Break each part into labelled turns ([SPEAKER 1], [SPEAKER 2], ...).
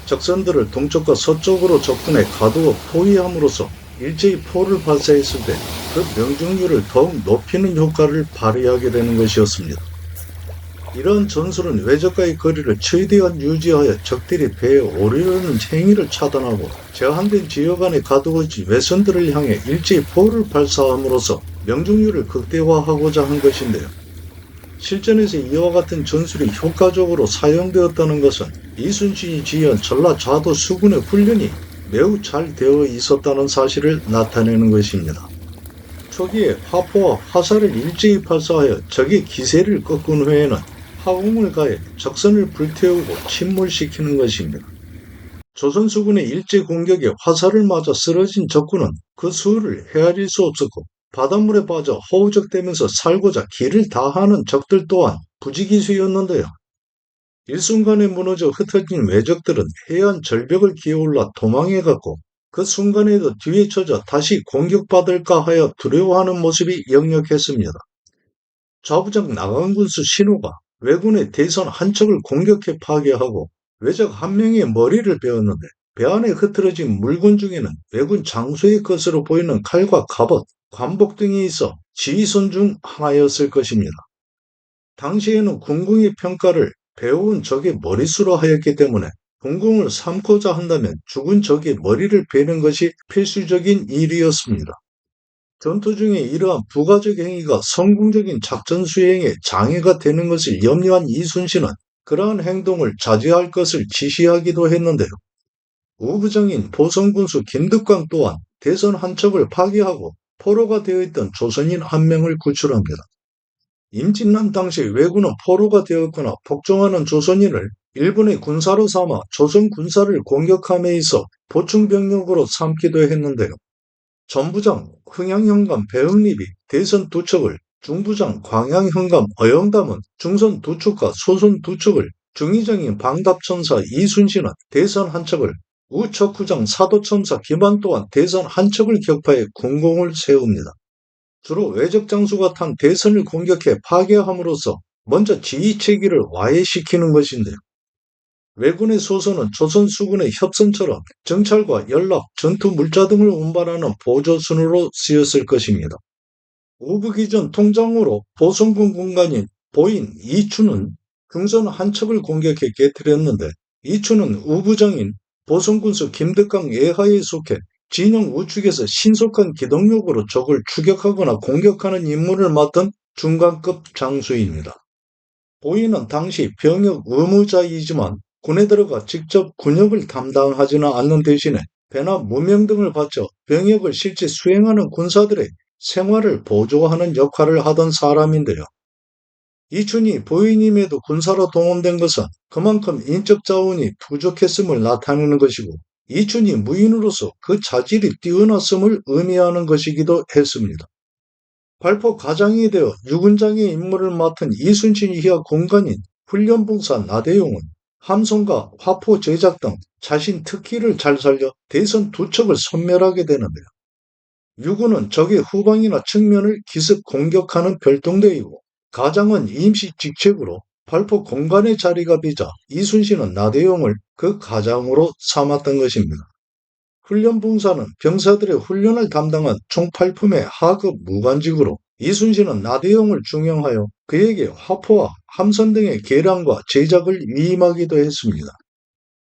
[SPEAKER 1] 적선들을 동쪽과 서쪽으로 접근해 가두어 포위함으로써 일제히 포를 발사했을 때 그 명중률을 더욱 높이는 효과를 발휘하게 되는 것이었습니다. 이러한 전술은 외적과의 거리를 최대한 유지하여 적들이 배에 오르려는 행위를 차단하고 제한된 지역 안에 가두어진 외선들을 향해 일제히 포를 발사함으로써 명중률을 극대화하고자 한 것인데요. 실전에서 이와 같은 전술이 효과적으로 사용되었다는 것은 이순신이 지휘한 전라좌도 수군의 훈련이 매우 잘 되어 있었다는 사실을 나타내는 것입니다. 초기에 화포와 화살을 일제히 발사하여 적의 기세를 꺾은 후에는 화공을 가해 적선을 불태우고 침몰시키는 것입니다. 조선 수군의 일제 공격에 화살을 맞아 쓰러진 적군은 그 수를 헤아릴 수 없었고 바닷물에 빠져 허우적대면서 살고자 길을 다하는 적들 또한 부지기수였는데요. 일순간에 무너져 흩어진 외적들은 해안 절벽을 기어올라 도망해갔고 그 순간에도 뒤에 쳐져 다시 공격받을까 하여 두려워하는 모습이 역력했습니다. 좌부장 나강군수 신호가 왜군의 대선 한 척을 공격해 파괴하고 외적 한 명의 머리를 베었는데 배 안에 흐트러진 물건 중에는 왜군 장수의 것으로 보이는 칼과 갑옷, 관복 등이 있어 지휘선 중 하나였을 것입니다. 당시에는 군궁의 평가를 배워온 적의 머릿수로 하였기 때문에 군궁을 삼고자 한다면 죽은 적의 머리를 베는 것이 필수적인 일이었습니다. 전투 중에 이러한 부가적 행위가 성공적인 작전 수행에 장애가 되는 것을 염려한 이순신은 그러한 행동을 자제할 것을 지시하기도 했는데요. 우부장인 보성군수 김득광 또한 대선 한 척을 파괴하고 포로가 되어 있던 조선인 한 명을 구출합니다. 임진란 당시 왜군은 포로가 되었거나 복종하는 조선인을 일본의 군사로 삼아 조선 군사를 공격함에 있어 보충병력으로 삼기도 했는데요. 전부장 흥양현감 배응립이 대선 두 척을, 중부장 광양현감 어영담은 중선 두 척과 소선 두 척을, 중의장인 방답천사 이순신은 대선 한 척을, 우척후장 사도첨사 김한 또한 대선 한 척을 격파해 군공을 세웁니다. 주로 외적 장수가 탄 대선을 공격해 파괴함으로써 먼저 지휘 체계를 와해시키는 것인데요. 왜군의 소선은 조선 수군의 협선처럼 정찰과 연락, 전투 물자 등을 운반하는 보조선으로 쓰였을 것입니다. 우부기전 통장으로 보성군 군관인 보인 이춘은 금선 한 척을 공격해 깨뜨렸는데 이춘은 우부장인 보성군수 김덕강 예하에 속해 진영 우측에서 신속한 기동력으로 적을 추격하거나 공격하는 임무를 맡은 중간급 장수입니다. 보인은 당시 병역 의무자이지만 군에 들어가 직접 군역을 담당하지는 않는 대신에 배나 무명 등을 바쳐 병역을 실제 수행하는 군사들의 생활을 보조하는 역할을 하던 사람인데요. 이춘이 보인임에도 군사로 동원된 것은 그만큼 인적 자원이 부족했음을 나타내는 것이고 이춘이 무인으로서 그 자질이 뛰어났음을 의미하는 것이기도 했습니다. 발포 가장이 되어 육은장의 임무를 맡은 이순신 이하 공관인 훈련봉사 나대용은 함성과 화포 제작 등 자신 특기를 잘 살려 대선 두 척을 섬멸하게 되는데요. 육은은 적의 후방이나 측면을 기습 공격하는 별동대이고 가장은 임시 직책으로 발포 공관의 자리가 비자 이순신은 나대용을 그 가장으로 삼았던 것입니다. 훈련봉사는 병사들의 훈련을 담당한 총 8품의 하급 무관직으로 이순신은 나대용을 중용하여 그에게 화포와 함선 등의 개량과 제작을 위임하기도 했습니다.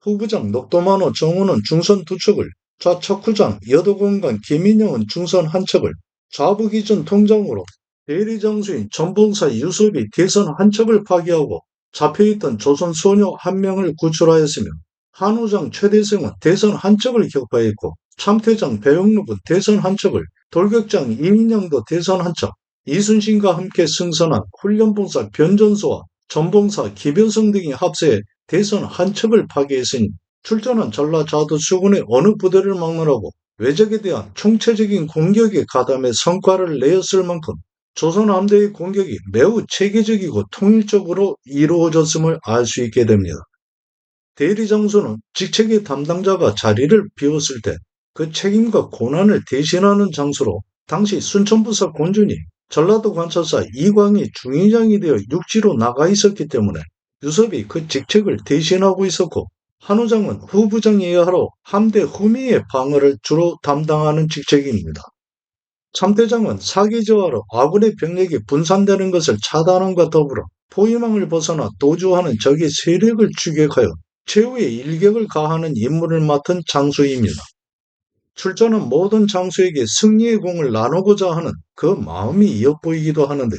[SPEAKER 1] 후부장 녹도만호 정우는 중선 두 척을, 좌척후장 여도공관 김인영은 중선 한 척을, 좌부기준 통장으로 대리장수인 전봉사 유섭이 대선 한 척을 파기하고 잡혀있던 조선 소녀 한 명을 구출하였으며 한우장 최대성은 대선 한 척을 격파했고 참태장 배영록은 대선 한 척을, 돌격장 이민영도 대선 한 척, 이순신과 함께 승선한 훈련봉사 변전소와 전봉사 기변성 등이 합세해 대선 한 척을 파괴했으니 출전한 전라좌도 수군의 어느 부대를 막론하고 외적에 대한 총체적인 공격에 가담해 성과를 내었을 만큼 조선 함대의 공격이 매우 체계적이고 통일적으로 이루어졌음을 알 수 있게 됩니다. 대리장수는 직책의 담당자가 자리를 비웠을 때 그 책임과 고난을 대신하는 장수로 당시 순천부사 권준이 전라도 관찰사 이광이 중의장이 되어 육지로 나가 있었기 때문에 유섭이 그 직책을 대신하고 있었고 한우장은 후부장 이하로 함대 후미의 방어를 주로 담당하는 직책입니다. 참대장은 사기 저하로 아군의 병력이 분산되는 것을 차단함과 더불어 포위망을 벗어나 도주하는 적의 세력을 추격하여 최후의 일격을 가하는 임무를 맡은 장수입니다. 출전은 모든 장수에게 승리의 공을 나누고자 하는 그 마음이 엿보이기도 하는데,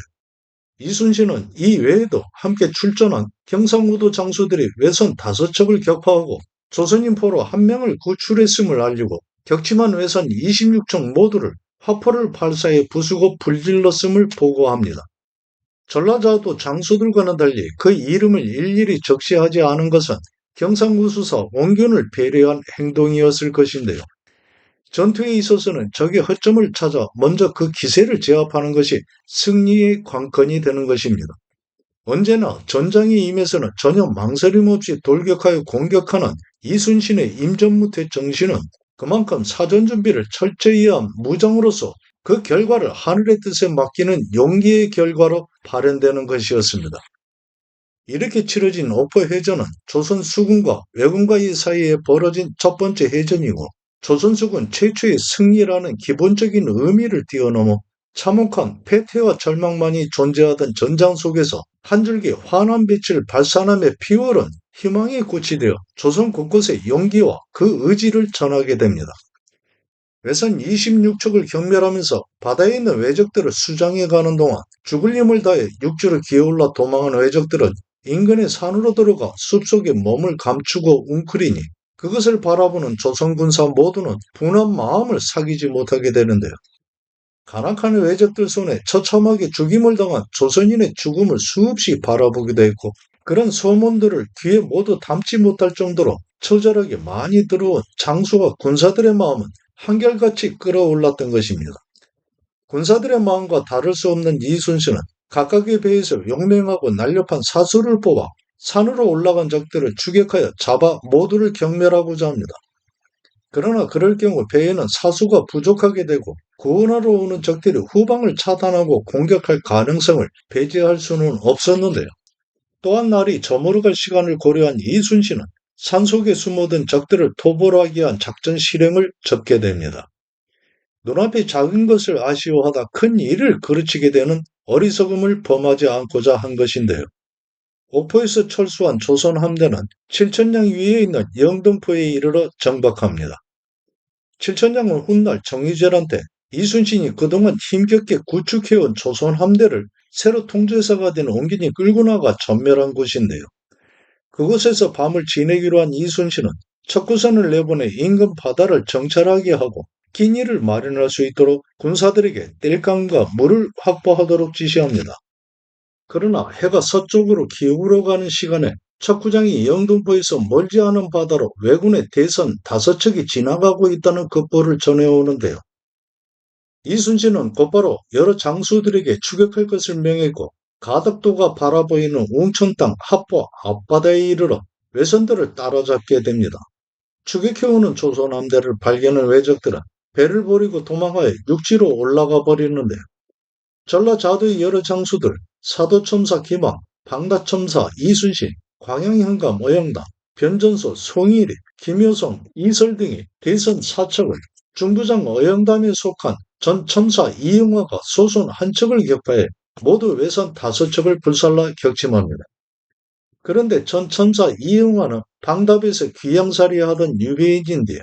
[SPEAKER 1] 이순신은 이 외에도 함께 출전한 경상우도 장수들이 외선 5척을 격파하고 조선인포로 1명을 구출했음을 알리고 격침한 외선 26척 모두를 화포를 발사해 부수고 불질렀음을 보고합니다. 전라자도 장수들과는 달리 그 이름을 일일이 적시하지 않은 것은 경상우수사 원균을 배려한 행동이었을 것인데요. 전투에 있어서는 적의 허점을 찾아 먼저 그 기세를 제압하는 것이 승리의 관건이 되는 것입니다. 언제나 전장에 임해서는 전혀 망설임 없이 돌격하여 공격하는 이순신의 임전무태 정신은 그만큼 사전 준비를 철저히 한 무장으로서 그 결과를 하늘의 뜻에 맡기는 용기의 결과로 발현되는 것이었습니다. 이렇게 치러진 옥포해전은 조선 수군과 왜군과의 사이에 벌어진 첫 번째 해전이고, 조선 수군 최초의 승리라는 기본적인 의미를 뛰어넘어 참혹한 패퇴와 절망만이 존재하던 전장 속에서 한 줄기 환한 빛을 발산함에 피어오른 희망의 꽃이 되어 조선 곳곳에 용기와 그 의지를 전하게 됩니다. 외선 26척을 경멸하면서 바다에 있는 왜적들을 수장해 가는 동안 죽을 힘을 다해 육지로 기어올라 도망한 왜적들은 인근의 산으로 들어가 숲속에 몸을 감추고 웅크리니 그것을 바라보는 조선 군사 모두는 분한 마음을 사귀지 못하게 되는데요. 간악한 왜적들 손에 처참하게 죽임을 당한 조선인의 죽음을 수없이 바라보기도 했고, 그런 소문들을 귀에 모두 담지 못할 정도로 처절하게 많이 들어온 장수와 군사들의 마음은 한결같이 끌어올랐던 것입니다. 군사들의 마음과 다를 수 없는 이순신은 각각의 배에서 용맹하고 날렵한 사수를 뽑아 산으로 올라간 적들을 추격하여 잡아 모두를 경멸하고자 합니다. 그러나 그럴 경우 배에는 사수가 부족하게 되고 구원하러 오는 적들이 후방을 차단하고 공격할 가능성을 배제할 수는 없었는데요. 또한 날이 저물어갈 시간을 고려한 이순신은 산속에 숨어든 적들을 토벌하기 위한 작전 실행을 접게 됩니다. 눈앞이 작은 것을 아쉬워하다 큰 일을 그르치게 되는 어리석음을 범하지 않고자 한 것인데요. 옥포에서 철수한 조선 함대는 칠천량 위에 있는 영등포에 이르러 정박합니다. 칠천량은 훗날 정유재란 때 이순신이 그동안 힘겹게 구축해온 조선 함대를 새로 통제사가 된 원균이 끌고 나가 전멸한 곳인데요. 그곳에서 밤을 지내기로 한 이순신은 척구선을 내보내 인근 바다를 정찰하게 하고 기니를 마련할 수 있도록 군사들에게 땔감과 물을 확보하도록 지시합니다. 그러나 해가 서쪽으로 기울어 가는 시간에 척구장이 영등포에서 멀지 않은 바다로 왜군의 대선 5척이 지나가고 있다는 급보를 전해오는데요. 이순신은 곧바로 여러 장수들에게 추격할 것을 명했고, 가덕도가 바라보이는 웅천 땅 합포 앞바다에 이르러 외선들을 따라잡게 됩니다. 추격해오는 조선 함대를 발견한 왜적들은 배를 버리고 도망하여 육지로 올라가 버리는데, 전라자도의 여러 장수들, 사도첨사 김왕, 방다첨사 이순신, 광양현감 어영당, 변전소 송일이, 김효성, 이설 등이 대선 4척을, 중부장 어영담에 속한 전첨사 이응화가 소손 1척을 격파해 모두 외선 5척을 불살라 격침합니다. 그런데 전첨사 이응화는 방답에서 귀양살이 하던 유배인인데,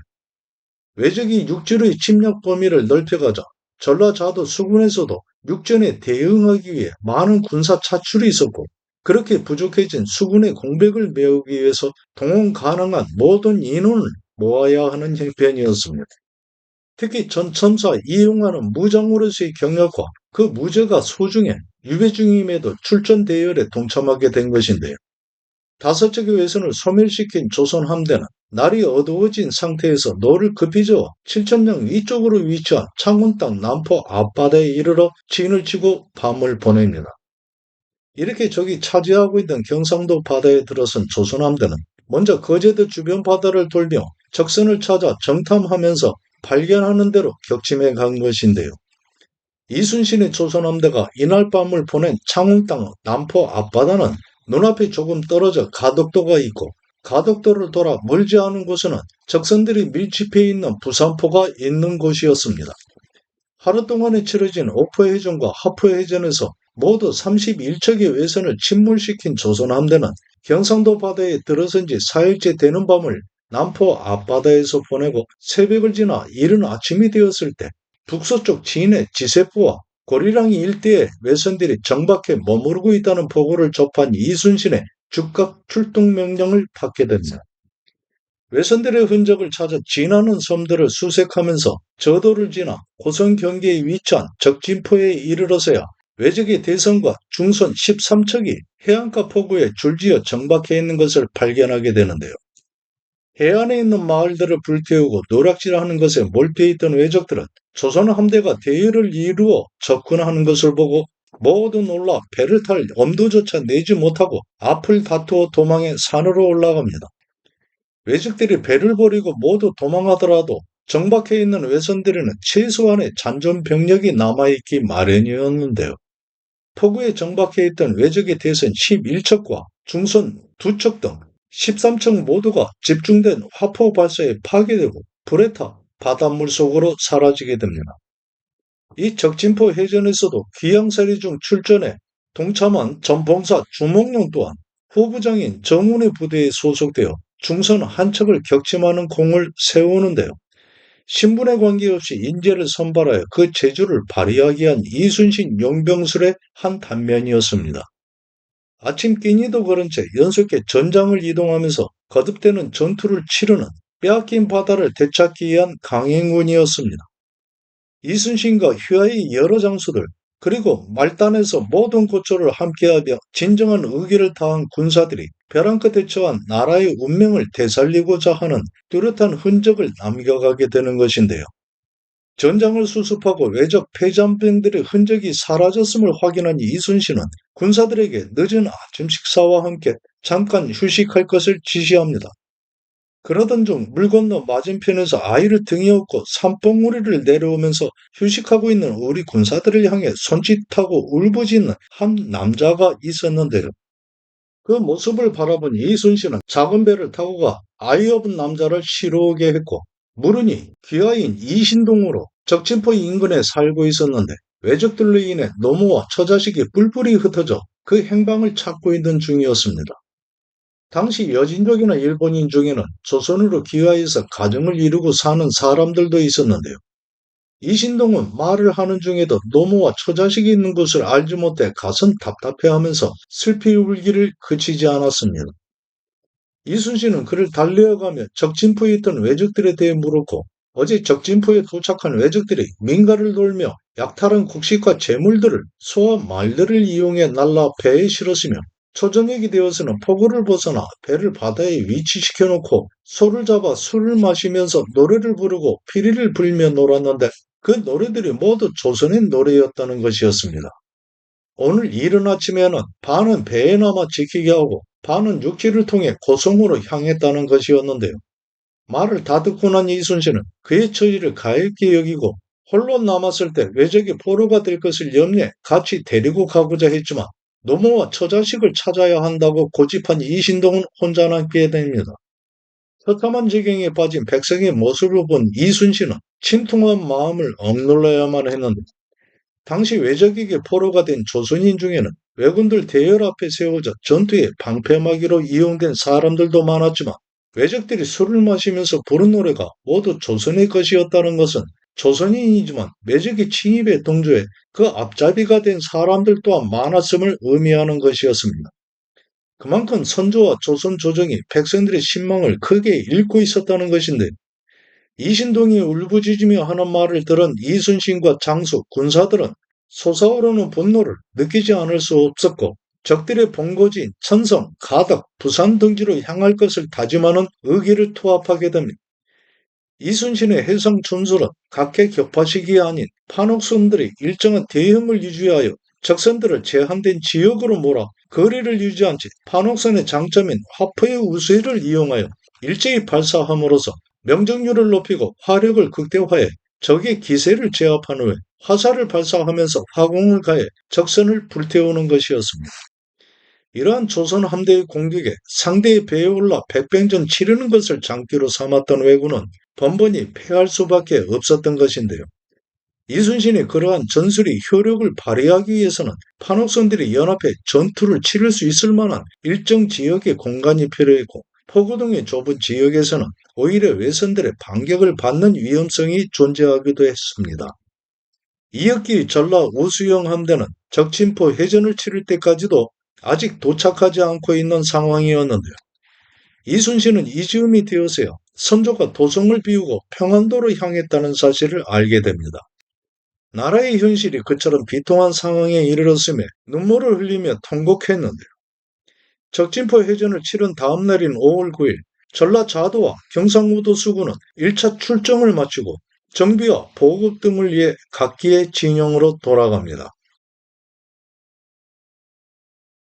[SPEAKER 1] 왜적이 육지로의 침략 범위를 넓혀가자 전라자도 수군에서도 육전에 대응하기 위해 많은 군사 차출이 있었고, 그렇게 부족해진 수군의 공백을 메우기 위해서 동원 가능한 모든 인원을 모아야 하는 형편이었습니다. 특히 전첨사 이응화는 무장으로서의 경력과 그 무죄가 소중해 유배 중임에도 출전 대열에 동참하게 된 것인데요. 5척의 외선을 소멸시킨 조선 함대는 날이 어두워진 상태에서 노를 급히 저어 칠천량 위쪽으로 위치한 창원 땅 남포 앞바다에 이르러 진을 치고 밤을 보냅니다. 이렇게 적이 차지하고 있던 경상도 바다에 들어선 조선 함대는 먼저 거제도 주변 바다를 돌며 적선을 찾아 정탐하면서 발견하는 대로 격침해 간 것인데요. 이순신의 조선 함대가 이날 밤을 보낸 창원 땅 남포 앞바다는 눈앞에 조금 떨어져 가덕도가 있고, 가덕도를 돌아 멀지 않은 곳에는 적선들이 밀집해 있는 부산포가 있는 곳이었습니다. 하루 동안에 치러진 옥포해전과 하포해전에서 모두 31척의 외선을 침몰시킨 조선 함대는 경상도 바다에 들어선 지 사흘째 되는 밤을 남포 앞바다에서 보내고 새벽을 지나 이른 아침이 되었을 때 북서쪽 진해 지세포와 고리랑이 일대에 외선들이 정박해 머무르고 있다는 보고를 접한 이순신의 즉각 출동 명령을 받게 됩니다. 외선들의 흔적을 찾아 진하는 섬들을 수색하면서 저도를 지나 고성 경계에 위치한 적진포에 이르러서야 외적의 대선과 중선 13척이 해안가 포구에 줄지어 정박해 있는 것을 발견하게 되는데요. 해안에 있는 마을들을 불태우고 노략질하는 것에 몰두해 있던 외적들은 조선 함대가 대열을 이루어 접근하는 것을 보고 모두 놀라 배를 탈 엄두조차 내지 못하고 앞을 다투어 도망해 산으로 올라갑니다. 외적들이 배를 버리고 모두 도망하더라도 정박해 있는 외선들에는 최소한의 잔존 병력이 남아있기 마련이었는데요. 포구에 정박해 있던 외적의 대선 11척과 중선 2척 등 13척 모두가 집중된 화포 발사에 파괴되고 불에 타 바닷물 속으로 사라지게 됩니다. 이 적진포 해전에서도 귀양살이 중 출전해 동참한 전봉사 주몽룡 또한 후부장인 정운의 부대에 소속되어 중선 한 척을 격침하는功을 세우는데요. 신분에 관계없이 인재를 선발하여 그 재주를 발휘하게 한 이순신 용병술의 한 단면이었습니다. 아침 끼니도 그런 채 연속해 전장을 이동하면서 거듭되는 전투를 치르는 빼앗긴 바다를 되찾기 위한 강행군이었습니다. 이순신과 휘하의 여러 장수들 그리고 말단에서 모든 고초를 함께하며 진정한 의기를 다한 군사들이 벼랑 끝에 처한 나라의 운명을 되살리고자 하는 뚜렷한 흔적을 남겨가게 되는 것인데요. 전장을 수습하고 외적 패잔병들의 흔적이 사라졌음을 확인한 이순신은 군사들에게 늦은 아침 식사와 함께 잠깐 휴식할 것을 지시합니다. 그러던 중 물 건너 맞은편에서 아이를 등에 업고 산봉우리를 내려오면서 휴식하고 있는 우리 군사들을 향해 손짓하고 울부짖는 한 남자가 있었는데요. 그 모습을 바라본 이순신은 작은 배를 타고 가 아이 업은 남자를 실어오게 했고 물은이 귀하인 이신동으로 적진포 인근에 살고 있었는데 외적들로 인해 노모와 처자식이 뿔뿔이 흩어져 그 행방을 찾고 있는 중이었습니다. 당시 여진족이나 일본인 중에는 조선으로 귀화해서 가정을 이루고 사는 사람들도 있었는데요. 이신동은 말을 하는 중에도 노모와 처자식이 있는 것을 알지 못해 가슴 답답해하면서 슬피 울기를 그치지 않았습니다. 이순신은 그를 달래어가며 적진포에 있던 외적들에 대해 물었고 어제 적진포에 도착한 외적들이 민가를 돌며 약탈한 곡식과 재물들을 소와 말들을 이용해 날라 배에 실었으며 초저녁이 되어서는 포구를 벗어나 배를 바다에 위치시켜 놓고 소를 잡아 술을 마시면서 노래를 부르고 피리를 불며 놀았는데 그 노래들이 모두 조선의 노래였다는 것이었습니다. 오늘 이른 아침에는 반은 배에 남아 지키게 하고 반은 육지를 통해 고성으로 향했다는 것이었는데요. 말을 다 듣고 난 이순신은 그의 처지를 가엾게 여기고 홀로 남았을 때 외적의 포로가 될 것을 염려해 같이 데리고 가고자 했지만 노모와 처자식을 찾아야 한다고 고집한 이신동은 혼자 남게 됩니다. 처참한 지경에 빠진 백성의 모습을 본 이순신은 침통한 마음을 억눌러야만 했는데 당시 외적에게 포로가 된 조선인 중에는 왜군들 대열 앞에 세워져 전투에 방패막이로 이용된 사람들도 많았지만 외적들이 술을 마시면서 부른 노래가 모두 조선의 것이었다는 것은 조선인이지만 외적의 침입에 동조해 그 앞잡이가 된 사람들 또한 많았음을 의미하는 것이었습니다. 그만큼 선조와 조선 조정이 백성들의 신망을 크게 잃고 있었다는 것인데 이신동이 울부짖으며 하는 말을 들은 이순신과 장수, 군사들은 솟아오르는 분노를 느끼지 않을 수 없었고 적들의 본거지인 천성, 가덕, 부산 등지로 향할 것을 다짐하는 의기를 투합하게 됩니다. 이순신의 해상 전술은 각해 격파식이 아닌 판옥선들이 일정한 대형을 유지하여 적선들을 제한된 지역으로 몰아 거리를 유지한 채 판옥선의 장점인 화포의 우세를 이용하여 일제히 발사함으로써 명중률을 높이고 화력을 극대화해 적의 기세를 제압한 후에 화살을 발사하면서 화공을 가해 적선을 불태우는 것이었습니다. 이러한 조선 함대의 공격에 상대의 배에 올라 백병전 치르는 것을 장기로 삼았던 왜군은 번번이 패할 수밖에 없었던 것인데요. 이순신이 그러한 전술이 효력을 발휘하기 위해서는 판옥선들이 연합해 전투를 치를 수 있을 만한 일정 지역의 공간이 필요했고, 포구 등의 좁은 지역에서는 오히려 외선들의 반격을 받는 위험성이 존재하기도 했습니다. 이역기 전라 우수영 함대는 적침포 해전을 치를 때까지도 아직 도착하지 않고 있는 상황이었는데요. 이순신은 이즈음이 되어서야 선조가 도성을 비우고 평안도로 향했다는 사실을 알게 됩니다. 나라의 현실이 그처럼 비통한 상황에 이르렀음에 눈물을 흘리며 통곡했는데요. 적진포 해전을 치른 다음 날인 5월 9일, 전라 자도와 경상우도 수군은 1차 출정을 마치고 정비와 보급 등을 위해 각기의 진영으로 돌아갑니다.